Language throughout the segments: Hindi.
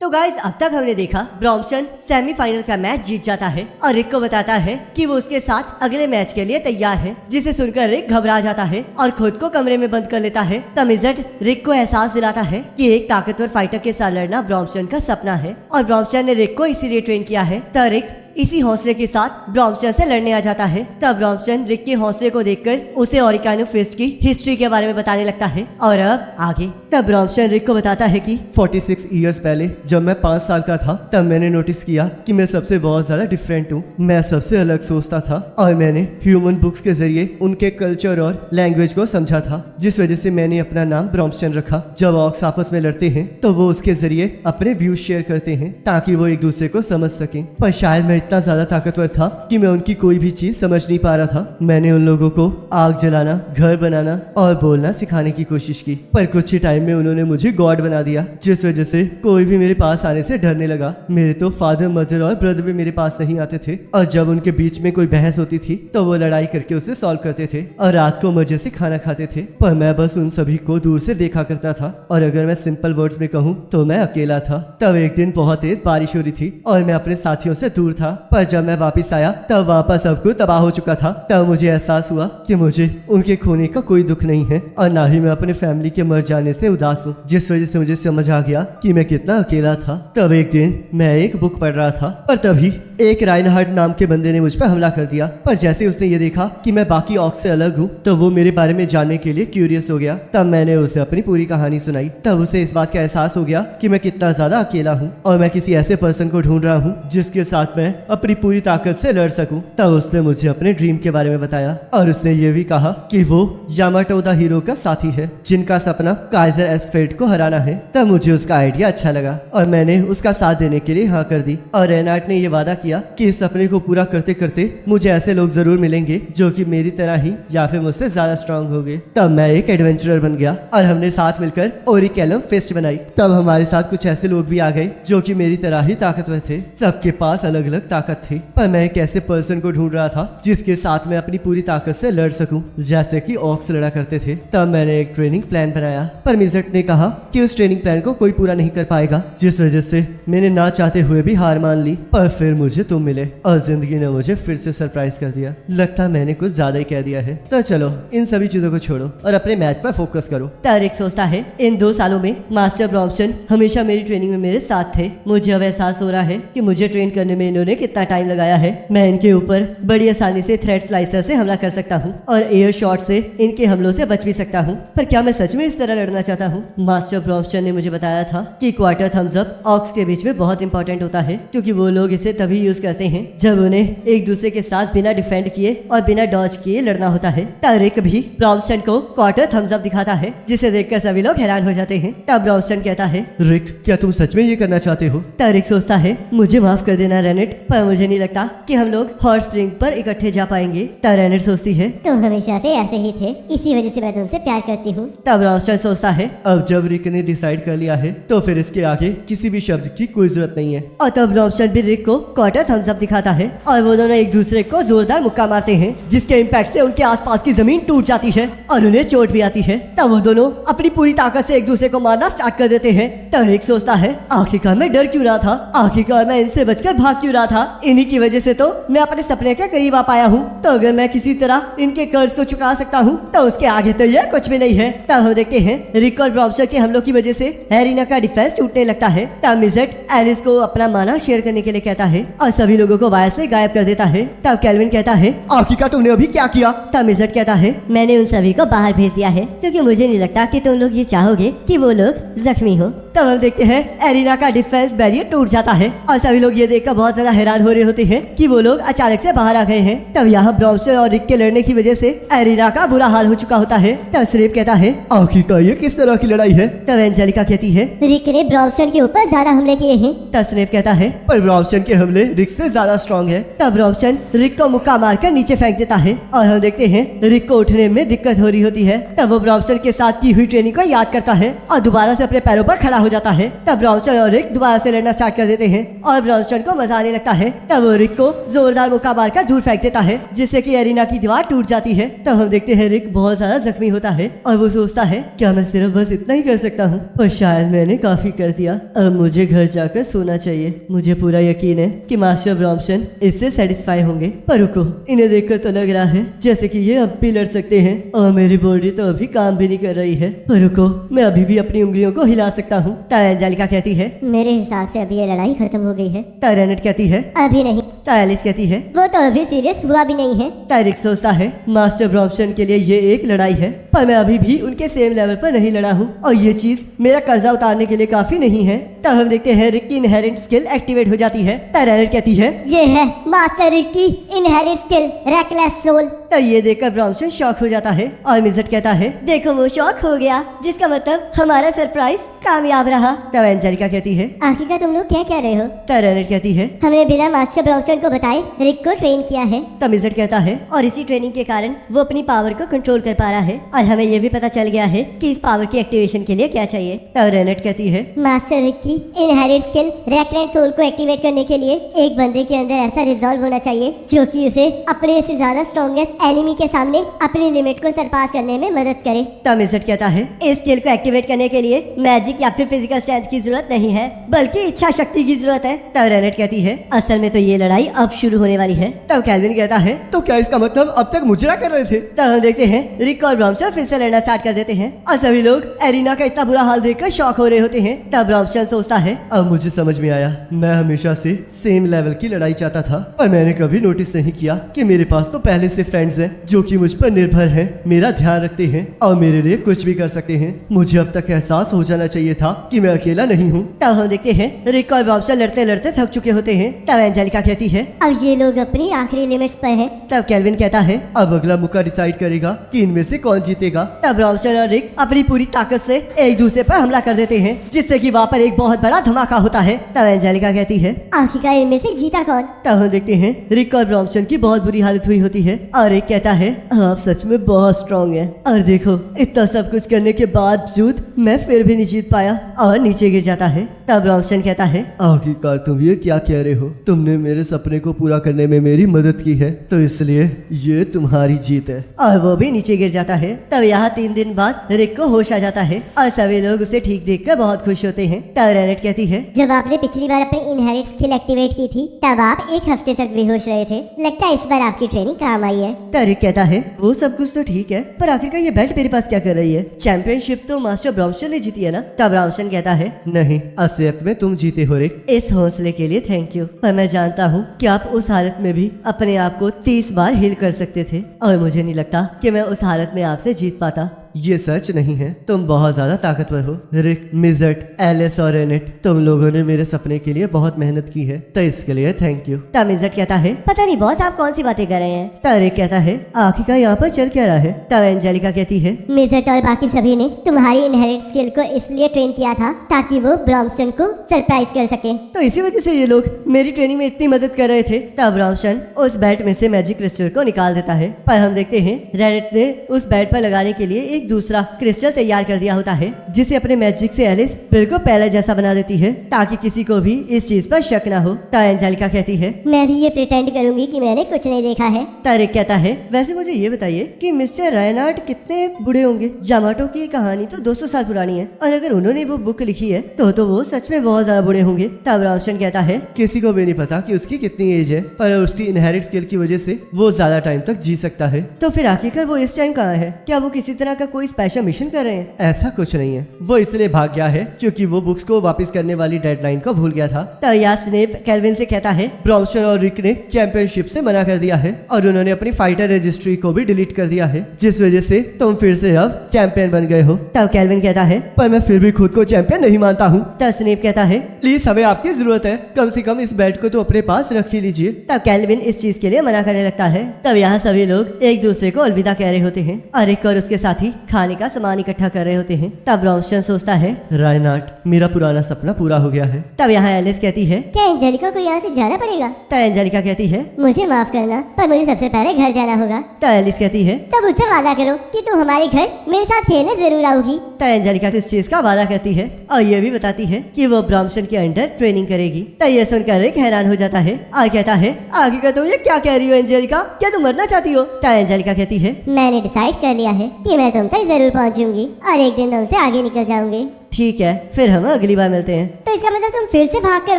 तो गाइज अब तक हमने देखा ब्रॉम्पटन सेमीफाइनल का मैच जीत जाता है और रिक को बताता है कि वो उसके साथ अगले मैच के लिए तैयार है, जिसे सुनकर रिक घबरा जाता है और खुद को कमरे में बंद कर लेता है। तब इज़ेट रिक को एहसास दिलाता है कि एक ताकतवर फाइटर के साथ लड़ना ब्रॉम्पटन का सपना है और ब्रॉम्पटन ने रिक को इसीलिए ट्रेन किया है। तब रिक इसी हौसले के साथ ब्रॉम्पटन से लड़ने आ जाता है। तब ब्रॉम्पटन रिक के हौसले को देखकर उसे ओरिगामी फिस्ट की हिस्ट्री के बारे में बताने लगता है और अब आगे। तब ब्रॉम्पटन रिक को बताता है कि 46 ईयर्स पहले जब मैं 5 साल का था तब मैंने नोटिस किया कि मैं सबसे बहुत ज्यादा डिफरेंट हूँ। मैं सबसे अलग सोचता था और मैंने ह्यूमन बुक्स के जरिए उनके कल्चर और लैंग्वेज को समझा था, जिस वजह से मैंने अपना नाम ब्रॉम्पटन रखा। जब ऑक्स आपस में लड़ते हैं तो वो उसके जरिए अपने व्यूज शेयर करते हैं ताकि वो एक दूसरे को समझ सकें। पर शायद मैं इतना ज्यादा ताकतवर था कि मैं उनकी कोई भी चीज समझ नहीं पा रहा था। मैंने उन लोगों को आग जलाना, घर बनाना और बोलना सिखाने की कोशिश की, पर कुछ ही टाइम में उन्होंने मुझे गॉड बना दिया, जिस वजह से कोई भी मेरे पास आने से डरने लगा। मेरे तो फादर, मदर और ब्रदर भी मेरे पास नहीं आते थे और जब उनके बीच में कोई बहस होती थी तो वो लड़ाई करके उसे सॉल्व करते थे और रात को मजे से खाना खाते थे। पर मैं बस उन सभी को दूर से देखा करता था और अगर मैं सिंपल वर्ड्स में कहूँ तो मैं अकेला था। तब एक दिन बहुत तेज बारिश हो रही थी और मैं अपने साथियों से दूर था, पर जब मैं वापस आया तब वापस सब कुछ तबाह हो चुका था। तब मुझे एहसास हुआ कि मुझे उनके खोने का कोई दुख नहीं है और ना ही मैं अपने फैमिली के मर जाने से उदास हूँ, जिस वजह से मुझे समझ आ गया कि मैं कितना अकेला था। तब एक दिन मैं एक बुक पढ़ रहा था और तभी एक राइनहार्ड नाम के बंदे ने मुझ पर हमला कर दिया। पर जैसे उसने ये देखा कि मैं बाकी ऑक्स से अलग हूँ तो वो मेरे बारे में जानने के लिए क्यूरियस हो गया। तब मैंने उसे अपनी पूरी कहानी सुनाई। तब उसे इस बात का एहसास हो गया कि मैं कितना ज्यादा अकेला हूँ और मैं किसी ऐसे पर्सन को ढूंढ रहा हूँ जिसके साथ मैं अपनी पूरी ताकत से लड़ सकूं। तब उसने मुझे अपने ड्रीम के बारे में बताया और उसने ये भी कहा कि वो यामाटो द हीरो का साथी है जिनका सपना काइजर एस्फेल्ड को हराना है। तब मुझे उसका आइडिया अच्छा लगा और मैंने उसका साथ देने के लिए हाँ कर दी और रेनार्ड ने ये वादा किया कि इस सपने को पूरा करते करते मुझे ऐसे लोग जरूर मिलेंगे जो कि मेरी तरह ही या फिर मुझसे ज्यादा स्ट्रांग होंगे। तब मैं एक एडवेंचरर बन गया और हमने साथ मिलकर ओरिकेलम फेस्ट बनाई। तब हमारे साथ कुछ ऐसे लोग भी आ गए जो कि मेरी तरह ही ताकतवर थे। सबके पास अलग अलग ताकत थी, पर मैं एक ऐसे पर्सन को ढूंढ रहा था जिसके साथ मैं अपनी पूरी ताकत से लड़ सकूं, जैसे कि ऑक्स लड़ा करते थे। तब मैंने एक ट्रेनिंग प्लान बनाया, पर इज़ेट ने कहा कि उस ट्रेनिंग प्लान को कोई पूरा नहीं कर पाएगा, जिस वजह से मैंने ना चाहते हुए भी हार मान ली। पर फिर मुझे तुम मिले और जिंदगी ने मुझे फिर से सरप्राइज कर दिया। लगता मैंने कुछ ज्यादा ही कह दिया है। तो चलो इन सभी चीजों को छोड़ो और अपने मैच पर फोकस करो। तब रिक सोचता है इन 2 सालों में मास्टर ब्रॉम्पटन हमेशा मेरी ट्रेनिंग में मेरे साथ थे। मुझे अब एहसास हो रहा है कि मुझे ट्रेन करने में इन्होंने कितना टाइम लगाया है। मैं इनके ऊपर बड़ी आसानी से थ्रेड स्लाइसर से हमला कर सकता हूँ और एयर शॉट से इनके हमलों से बच भी सकता हूँ। पर क्या मैं सच में इस तरह लड़ना चाहता हूँ? मास्टर ब्रॉम्पटन ने मुझे बताया था कि क्वार्टर थम्स अप ऑक्स के बीच में बहुत इंपॉर्टेंट होता है, क्योंकि वो लोग इसे तभी यूज करते हैं जब उन्हें एक दूसरे के साथ बिना डिफेंड किए और बिना डॉज किए लड़ना होता है। तब रिक भी ब्रॉम्पटन को क्वार्टर थम्स अप दिखाता है, जिसे देखकर सभी लोग हैरान हो जाते हैं। तब ब्रॉम्पटन कहता है, रिक क्या तुम सच में ये करना चाहते हो? तब रिक सोचता है मुझे माफ कर देना रेनेट, पर मुझे नहीं लगता कि हम लोग हॉट स्प्रिंग पर इकट्ठे जा पाएंगे। तब रेनेट सोचती है तुम हमेशा से ऐसे ही थे, इसी वजह से मैं तुमसे प्यार करती हूँ। तब ब्रॉम्पटन सोचता है अब जब रिक ने डिसाइड कर लिया है तो फिर इसके आगे किसी भी शब्द की कोई जरूरत नहीं है। और तब ब्रॉम्पटन भी रिक को क्वार्टर थम्स अप दिखाता है और वो दोनों एक दूसरे को जोरदार मुक्का मारते हैं, जिसके इम्पैक्ट से उनके आसपास की जमीन टूट जाती है और उन्हें चोट भी आती है। तब वो दोनों अपनी पूरी ताकत से एक दूसरे को मारना स्टार्ट कर देते हैं। तब रिक सोचता है आखिरकार मैं डर क्यों रहा था, आखिरकार मैं इनसे बचकर भाग क्यों रहा था। इन्हीं की वजह से तो मैं अपने सपने के करीब आ पाया हूँ। तो अगर मैं किसी तरह इनके कर्ज को चुका सकता हूँ तो उसके आगे तो यह कुछ भी नहीं है। तब हम देखते हैं रिक और ब्रॉम्पटन के हमलों की वजह से एरिना का डिफेंस टूटने लगता है। तब इज़ेट एलिस को अपना माना शेयर करने के लिए कहता है और सभी लोगों को वायर से गायब कर देता है। तब केल्विन कहता है आखिरकार तुमने अभी क्या किया? तब इज़ेट कहता है मैंने उन सभी को बाहर भेज दिया है, क्योंकि मुझे नहीं लगता कि तुम लोग ये चाहोगे कि वो लोग जख्मी हो। तब हम देखते हैं एरिना का डिफेंस बैरियर टूट जाता है और सभी लोग ये देखकर बहुत ज्यादा हैरान हो रहे होते हैं कि वो लोग अचानक से बाहर आ गए हैं। तब यहाँ ब्रॉम्पटन और रिक के लड़ने की वजह से एरिना का बुरा हाल हो चुका होता है। तब स्रेफ कहता है आखिरकार ये किस तरह की लड़ाई है? तब एंजेलिका कहती है रिक ने ब्रॉम्पटन के ऊपर ज्यादा हमले किए हैं। तब स्रेफ कहता है पर ब्रॉम्पटन के हमले रिक से ज्यादा स्ट्रांग है। तब ब्रॉम्पटन रिक को मुक्का मारकर नीचे फेंक देता है और हम देखते हैं रिक को उठने में दिक्कत हो रही होती है। तब वो ब्रॉम्पटन के साथ की हुई ट्रेनिंग को याद करता है और दोबारा से अपने पैरों पर खड़ा हो जाता है तब ब्राउनस्टन और रिक दोबारा से लड़ना स्टार्ट कर देते हैं और ब्राउनस्टन को मजा आने लगता है। तब वो रिक को जोरदार मुक्का मारकर दूर फेंक देता है जिससे कि एरिना की दीवार टूट जाती है। तब हम देखते हैं रिक बहुत ज्यादा जख्मी होता है और वो सोचता है क्या मैं सिर्फ बस इतना ही कर सकता हूँ, पर शायद मैंने काफी कर दिया, अब मुझे घर जाकर सोना चाहिए। मुझे पूरा यकीन है कि मास्टर ब्राउनस्टन इससे सेटिस्फाई होंगे, पर रुको, इन्हें देखकर तो लग रहा है जैसे कि ये अब भी लड़ सकते हैं और मेरी बॉडी तो अभी काम भी नहीं कर रही है, पर रुको, मैं अभी भी अपनी उंगलियों को हिला सकता हूँ। तब एंजेलिका कहती है मेरे हिसाब से अभी ये लड़ाई खत्म हो गई है। तब रेनेट कहती है अभी नहीं, तब एलिस कहती है वो तो अभी सीरियस हुआ भी नहीं है। तब रिक सोचता है मास्टर ब्राउनस्टन के लिए ये एक लड़ाई है, पर मैं अभी भी उनके सेम लेवल पर नहीं लड़ा हूँ और ये चीज मेरा कर्जा उतारने के लिए काफी नहीं है। तब हम देखते हैं रिक की इनहेरेंट स्किल एक्टिवेट हो जाती है। तब रेनेट कहती है ये है मास्टर रिक की इनहेरिट स्किल रेकलेस सोल। तो ये देखकर ब्राउनस्टन शॉक हो जाता है और मिजट कहता है देखो वो शॉक हो गया, जिसका मतलब हमारा सरप्राइज कामयाब रहा। तब एंजेलिका कहती है आखिरकार तुम लोग क्या कह रहे हो? तब रेनेट कहती है हमने बिना मास्टर ब्राउनस्टन को बताए रिक को ट्रेन किया है। तब मिजट कहता है और इसी ट्रेनिंग के कारण वो अपनी पावर को कंट्रोल कर पा रहा है और हमें ये भी पता चल गया है कि इस पावर की एक्टिवेशन के लिए क्या चाहिए। तब रेनेट कहती है मास्टर रिक की इनहेरिट स्किल रेकलेस सोल को एक्टिवेट करने के लिए एक बंदे के अंदर ऐसा रिजॉल्व होना चाहिए जो कि उसे अपने से ज्यादा स्ट्रॉन्गेस्ट एनिमी के सामने अपनी लिमिट को सरपास करने में मदद करे। तब मिजट कहता है इस स्किल को एक्टिवेट करने के लिए मैजिक या फिर फिजिकल स्ट्रेंथ की जरूरत नहीं है, बल्कि इच्छा शक्ति की जरूरत है। तब रेनेट कहती है असल में तो ये लड़ाई अब शुरू होने वाली है। तब कैल्विन कहता है तो क्या इसका मतलब अब तक मुजरा कर रहे थे? तब हम देखते हैं रिक और ब्राउनस्टन फिर से लड़ना स्टार्ट कर देते हैं और सभी लोग एरिना का इतना बुरा हाल देखकर शॉक हो रहे होते हैं। तब ब्राउनस्टन सोचता है अब मुझे समझ में आया, मैं हमेशा से सेम लेवल की लड़ाई चाहता था, पर मैंने कभी नोटिस नहीं किया कि मेरे पास तो पहले से फ्रेंड्स हैं जो कि मुझ पर निर्भर हैं, मेरा ध्यान रखते हैं और मेरे लिए कुछ भी कर सकते हैं। मुझे अब तक एहसास हो जाना चाहिए था कि मैं अकेला नहीं हूँ। तब हम देखते हैं रिक और ब्राउनस्टन लड़ते लड़ते थक चुके होते हैं। तब एंजेलिका कहती है अब ये लोग अपनी आखिरी लिमिट्स पर हैं। तब कैल्विन कहता है अब अगला मौका डिसाइड करेगा कि इनमें से कौन जीतेगा। तब ब्राउनस्टन और रिक अपनी पूरी ताकत से एक दूसरे पर हमला कर देते हैं जिससे कि वहाँ पर एक बहुत बड़ा धमाका होता है। तब एंजेलिका कहती है आखिरकार इनमें से जीता कौन? तब हम देखते हैं रिक और ब्राउनस्टन की बहुत बुरी हालत हुई होती है और रिक कहता है आप सच में बहुत स्ट्रांग हैं और देखो इतना सब कुछ करने के बावजूद मैं फिर भी नहीं जीत पाया और नीचे गिर जाता है। तब ब्राउनस्टन कहता है आखिरकार तुम ये क्या कह रहे हो? तुमने मेरे सपने को पूरा करने में मेरी मदद की है, तो इसलिए ये तुम्हारी जीत है। और वो भी नीचे गिर जाता है। तब यहाँ 3 दिन बाद रिक को होश आ जाता है और सभी लोग उसे ठीक देखकर बहुत खुश होते हैं। तब रेनेट कहती है जब आपने पिछली बार अपनी इनहेरिट स्किल एक्टिवेट की थी तब आप 1 हफ्ते तक बेहोश रहे थे, लगता है इस बार आपकी ट्रेनिंग काम आई है। तब रिक कहता है वो सब कुछ तो ठीक है, पर आखिरकार ये बेल्ट मेरे पास क्या कर रही है? चैंपियनशिप तो मास्टर ब्राउनस्टन ने जीती है ना? तब ब्राउनस्टन कहता है नहीं, असलियत में तुम जीते हो रिक। इस हौसले के लिए थैंक यू, पर मैं जानता हूँ कि आप उस हालत में भी अपने आप को 30 बार हील कर सकते थे और मुझे नहीं लगता कि मैं उस हालत में आपसे जीत पाता। ये सच नहीं है, तुम बहुत ज्यादा ताकतवर हो। रिक, मिजट, एलिस और रेनेट, तुम लोगों ने मेरे सपने के लिए बहुत मेहनत की है, तो इसके लिए थैंक यू। तब मिजट कहता है पता नहीं बॉस आप कौन सी बातें कर रहे हैं। तब रिक कहता है आखिरकार यहाँ पर चल क्या रहा है? तब एंजेलिका कहती है मिजट और बाकी सभी ने तुम्हारी इनहेरिट स्किल को इसलिए ट्रेन किया था ताकि वो ब्राउनस्टन को सरप्राइज कर सके। तो इसी वजह से ये लोग मेरी ट्रेनिंग में इतनी मदद कर रहे थे। तब ब्राउनस्टन उस बेल्ट में से मैजिक क्रिस्टल को निकाल देता है, पर हम देखते हैं रेनेट ने उस बेल्ट पर लगाने के लिए एक दूसरा क्रिस्टल तैयार कर दिया होता है जिसे अपने मैजिक से एलिस बिल्कुल पहले जैसा बना देती है ताकि किसी को भी इस चीज पर शक ना हो। तब एंजेलिका कहती है मैं भी ये प्रिटेंड करूंगी कि मैंने कुछ नहीं देखा है। तब रिक कहता है वैसे मुझे ये बताइए कि मिस्टर रायनार्ड कितने बूढ़े होंगे? जामाटो की कहानी तो 200 साल पुरानी है और अगर उन्होंने वो बुक लिखी है तो वो सच में बहुत ज्यादा बूढ़े होंगे। तब ब्राउनस्टन कहता है किसी को भी नहीं पता कि उसकी कितनी एज है, पर उसकी इनहेरिट स्किल की वजह से वो ज्यादा टाइम तक जी सकता है। तो फिर आखिरकार वो इस टाइम कहाँ है? क्या वो किसी तरह का कोई स्पेशल मिशन कर रहे हैं? ऐसा कुछ नहीं है, वो इसलिए भाग गया है क्योंकि वो बुक्स को वापस करने वाली डेडलाइन को भूल गया था। तब यहाँ स्नेप कैल्विन से कहता है ब्राउनस्टन और रिक ने चैंपियनशिप से मना कर दिया है और उन्होंने अपनी फाइटर रजिस्ट्री को भी डिलीट कर दिया है, जिस वजह से तुम फिर से अब चैंपियन बन गए हो। तब कैल्विन कहता है पर मैं फिर भी खुद को चैंपियन नहीं मानता हूँ। तब स्नेप कहता है प्लीज, हमें आपकी जरूरत है, कम से कम इस बेल्ट को तो अपने पास रख ही लीजिए। तब कैल्विन इस चीज के लिए मना करने लगता है। तब यहाँ सभी लोग एक दूसरे को अलविदा कह रहे होते हैं और रिक और उसके साथी खाने का सामान इकट्ठा कर रहे होते हैं। तब ब्रॉम्स्टन सोचता है। रायनार्ड, मेरा पुराना सपना पूरा हो गया है। तब यहाँ एलिस कहती है। क्या एंजेलिका को यहाँ से जाना पड़ेगा? तब एंजेलिका कहती है। मुझे माफ करना, पर मुझे सबसे पहले घर जाना होगा। तब एलिस कहती है। तब उससे वादा करो कि तुम हमारे घर मेरे साथ खेलने जरूर आओगी। तब एंजेलिका इस चीज का वादा करती है और ये भी बताती है कि वो ब्रॉम्स्टन के अंडर ट्रेनिंग करेगी। तब ये सुनकर रिक हैरान हो जाता है और कहता है, आगे का तुम ये क्या कह रही हो एंजेलिका? क्या तुम मरना चाहती हो? तब एंजेलिका कहती है। मैंने डिसाइड कर लिया है कि मैं तुम तक जरूर पहुंचूंगी और एक दिन तुमसे आगे निकल जाऊंगी। ठीक है, फिर हम अगली बार मिलते हैं। तो इसका मतलब तुम फिर से भागकर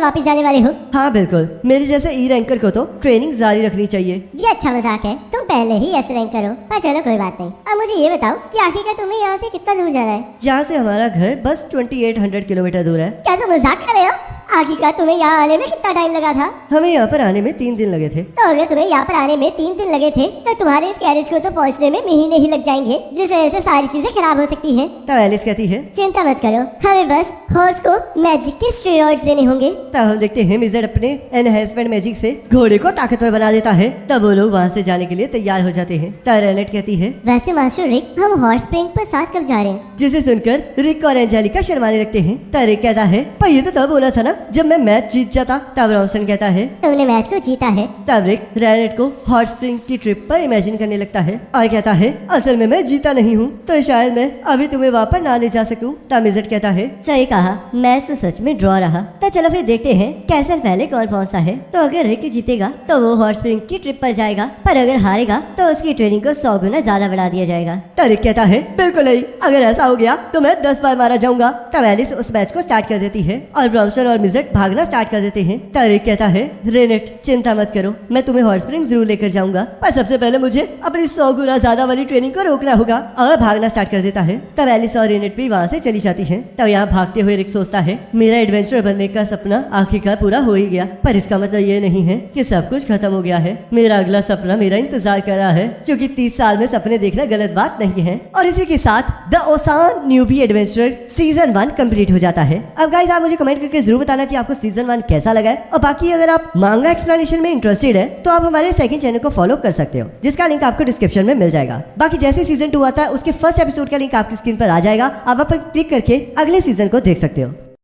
वापस जाने वाले हो? हाँ बिल्कुल, मेरे जैसे ई रैंकर को तो ट्रेनिंग जारी रखनी चाहिए। ये अच्छा मजाक है, तुम पहले ही एस रैंक करो। पर चलो कोई बात नहीं। अब मुझे ये बताओ कि आखिरकार तुम्हें यहाँ से कितना दूर जाना है? यहाँ से हमारा घर बस 2800 किलोमीटर दूर है। क्या तुम मजाक कर रहे हो? आखिरकार तुम्हें यहाँ आने में कितना टाइम लगा था? हमें यहाँ पर आने में 3 दिन लगे थे। तो अगर तुम्हें यहाँ पर आने में 3 दिन लगे थे तो तुम्हारे इस कैरेज को तो पहुँचने में महीने ही लग जाएंगे, जिस वजह से सारी चीजें खराब हो सकती हैं। तब एलिस कहती है। चिंता मत करो, हमें बस हॉर्स को मैजिक के स्टेरॉइड्स देने होंगे। तब हम देखते हैं मिज़र्ड अपने एनहेंसमेंट मैजिक से घोड़े को ताकतवर बना देता है। तब वो लोग वहाँ से जाने के लिए तैयार हो जाते हैं। तब रेनेट कहती है। वैसे मास्टर रिक, हम हॉट स्प्रिंग पर साथ कब जा रहे हैं? जिसे सुनकर रिक और एंजेलिका शर्माने लगते हैं। तब रिक कहता है, पर ये तो तब होना था ना जब मैं मैच जीत जाता। तब रॉसन कहता है। तुमने मैच को जीता है। तब रिक रेनेट को हॉट स्प्रिंग की ट्रिप पर इमेजिन करने लगता है और कहता है, असल में मैं जीता नहीं हूँ, तो शायद मैं अभी तुम्हें वहाँ पर ना ले जा सकूँ। तब मिज़र्ड कहता है, सही कहा, मैच तो सच में ड्रॉ रहा। तो चलो फिर देखते हैं कैसल पहले कौन पहुंचता है। तो अगर रिक जीतेगा तो वो हॉट स्प्रिंग की ट्रिप पर जाएगा, पर अगर हारेगा तो उसकी ट्रेनिंग को 100 गुना ज्यादा बढ़ा दिया जाएगा। तो रिक कहता है, बिल्कुल नहीं, अगर ऐसा हो गया तो मैं 10 बार मारा जाऊंगा। तब एलिस उस मैच को स्टार्ट कर देती है और ब्रॉम्स्टन और मिज़र्ड भागना स्टार्ट कर देते हैं। तब रिक कहता है, रेनेट चिंता मत करो, मैं तुम्हें हॉट स्प्रिंग जरूर लेकर जाऊंगा, पर सबसे पहले मुझे अपनी 100 गुना ज्यादा वाली ट्रेनिंग को रोकना होगा। और भागना स्टार्ट कर देता है। तब एलिस और रेनेट भी वहाँ से चली जाती है। तब यहाँ भागते हुए रिक सोचता है, मेरा एडवेंचर बनने का सपना आखिरकार पूरा हो ही गया, पर इसका मतलब ये नहीं है कि सब कुछ खत्म हो गया है। मेरा अगला सपना मेरा इंतजार कर रहा है, क्योंकि 30 साल में सपने देखना गलत बात नहीं है। और इसी के साथ the ocean newbie adventure season 1 complete हो जाता है। अब गाइस, आप मुझे कमेंट करके जरूर बताना कि आपको सीजन 1 कैसा लगा है। और बाकी अगर आप मांगा एक्सप्लेनेशन में इंटरेस्टेड है तो आप हमारे सेकंड चैनल को फॉलो कर सकते हो, जिसका लिंक आपको डिस्क्रिप्शन में मिल जाएगा। बाकी जैसे सीजन 2 आता है उसके फर्स्ट एपिसोड का लिंक आपकी स्क्रीन पर आ जाएगा, आप वहाँ पर क्लिक करके अगले सीजन को देख सकते हो।